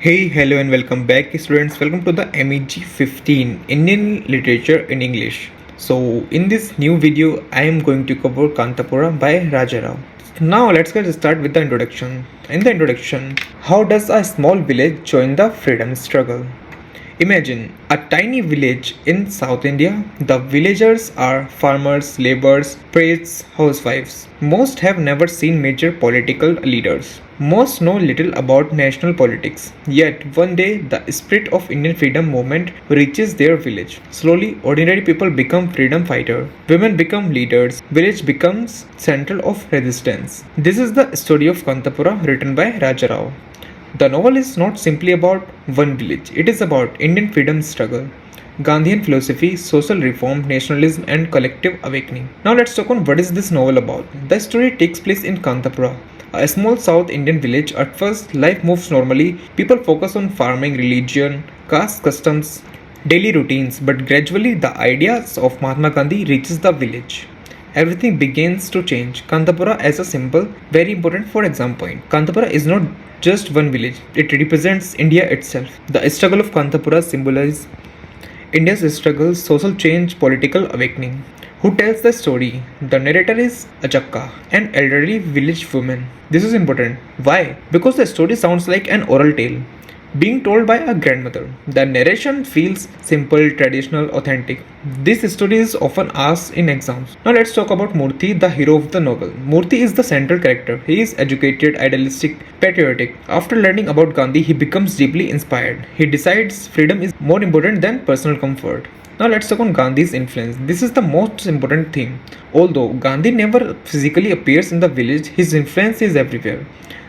Hey, hello, and welcome back, students. Welcome to the MEG-15 Indian Literature in English. So, in this new video, I am going to cover Kanthapura by Raja Rao. Now, let's get started with the introduction. In the introduction, how does a small village join the freedom struggle? Imagine a tiny village in South India. The villagers are farmers, laborers, priests, housewives. Most have never seen major political leaders. Most know little about national politics. Yet one day the spirit of Indian freedom movement reaches their village. Slowly ordinary people become freedom fighters. Women become leaders. Village becomes central of resistance. This is the story of Kanthapura written by Raja Rao. The novel is not simply about one village, it is about Indian freedom struggle, Gandhian philosophy, social reform, nationalism, and collective awakening. Now let's talk on what is this novel about. The story takes place in Kanthapura, a small South Indian village. At first, life moves normally. People focus on farming, religion, caste customs, daily routines, but gradually the ideas of Mahatma Gandhi reaches the village. Everything begins to change. Kanthapura as a symbol, very important for exam point. Kanthapura is not just one village, it represents India itself. The struggle of Kanthapura symbolizes India's struggle, social change, political awakening. Who tells the story? The narrator is Achakka, an elderly village woman. This is important. Why? Because the story sounds like an oral tale being told by a grandmother. The narration feels simple, traditional, authentic. This story is often asked in exams. Now let's talk about Moorthy, the hero of the novel. Moorthy is the central character. He is educated, idealistic, patriotic. After learning about Gandhi, he becomes deeply inspired. He decides freedom is more important than personal comfort. Now let's talk on Gandhi's influence. This is the most important thing. Although Gandhi never physically appears in the village, his influence is everywhere.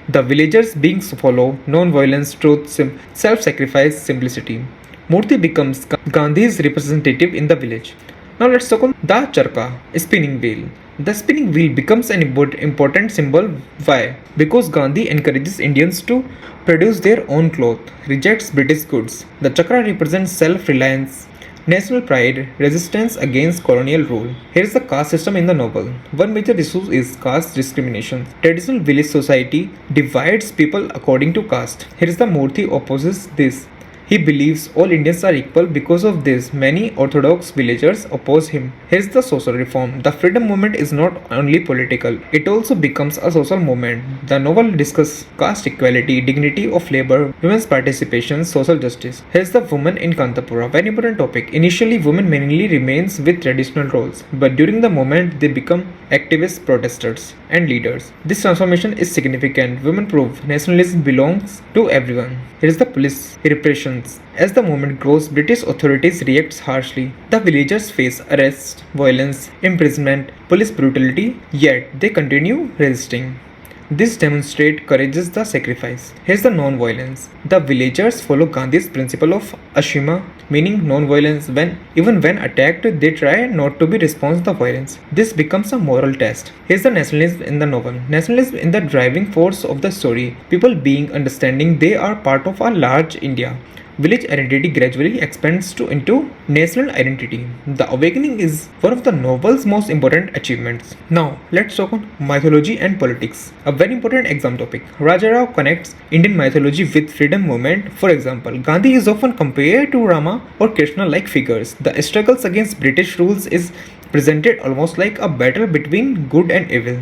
The villagers being follow non-violence, truth, self-sacrifice, simplicity. Moorthy becomes Gandhi's representative in the village. Now let's talk on the Charka, spinning wheel. The spinning wheel becomes an important symbol. Why? Because Gandhi encourages Indians to produce their own cloth, rejects British goods. The chakra represents self-reliance, national pride, resistance against colonial rule. Here is the caste system in the novel. One major issue is caste discrimination. Traditional village society divides people according to caste. Here is the Moorthy opposes this. He believes all Indians are equal. Because of this, many orthodox villagers oppose him. Here's the social reform. The freedom movement is not only political, it also becomes a social movement. The novel discusses caste equality, dignity of labor, women's participation, social justice. Here's the woman in Kanthapura, very important topic. Initially, women mainly remains with traditional roles, but during the movement, they become activists, protesters, and leaders. This transformation is significant. Women prove nationalism belongs to everyone. Here is the police repressions. As the movement grows, British authorities react harshly. The villagers face arrest, violence, imprisonment, police brutality, yet they continue resisting. This demonstrates courageous the sacrifice. Here's the non-violence. The villagers follow Gandhi's principle of Ashima, meaning non-violence. Even when attacked, they try not to be responsive to violence. This becomes a moral test. Here's the nationalism in the novel. Nationalism is the driving force of the story. People being understanding they are part of a large India. Village identity gradually expands into national identity. The awakening is one of the novel's most important achievements. Now, let's talk on mythology and politics. A very important exam topic. Raja Rao connects Indian mythology with freedom movement. For example, Gandhi is often compared to Rama or Krishna-like figures. The struggles against British rules is presented almost like a battle between good and evil.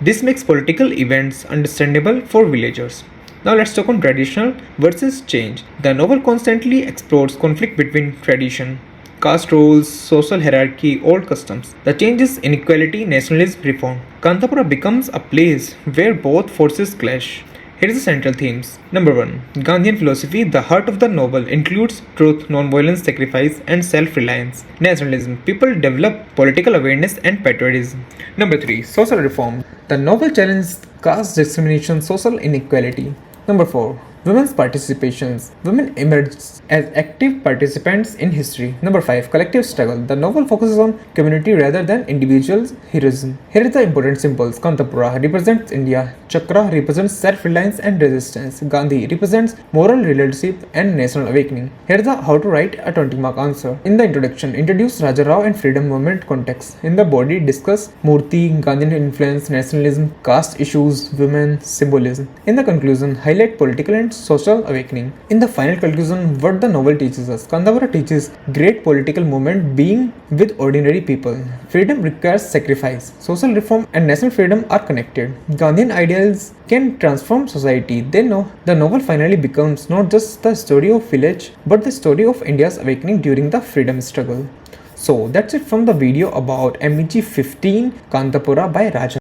This makes political events understandable for villagers. Now let's talk on traditional versus change. The novel constantly explores conflict between tradition, caste roles, social hierarchy, old customs. The change is inequality, nationalism, reform. Kanthapura becomes a place where both forces clash. Here is the central themes. Number 1. Gandhian philosophy. The heart of the novel includes truth, non-violence, sacrifice, and self-reliance. Nationalism. People develop political awareness and patriotism. Number 3. Social reform. The novel challenges caste discrimination, social inequality. Number 4. Women's participations. Women emerged as active participants in history. Number 5. Collective struggle. The novel focuses on community rather than individual heroism. Here are the important symbols. Kanthapura represents India. Chakra represents self-reliance and resistance. Gandhi represents moral leadership and national awakening. Here is the how to write a 20-mark answer. In the introduction, introduce Raja Rao and freedom movement context. In the body, discuss Moorthy, Gandhian influence, nationalism, caste issues, women, symbolism. In the conclusion, highlight political and and social awakening. In the final conclusion, what the novel teaches us, Kanthapura teaches great political movement being with ordinary people. Freedom requires sacrifice. Social reform and national freedom are connected. Gandhian ideals can transform society. They know the novel finally becomes not just the story of village, but the story of India's awakening during the freedom struggle. So that's it from the video about MEG-15 Kanthapura by Raja.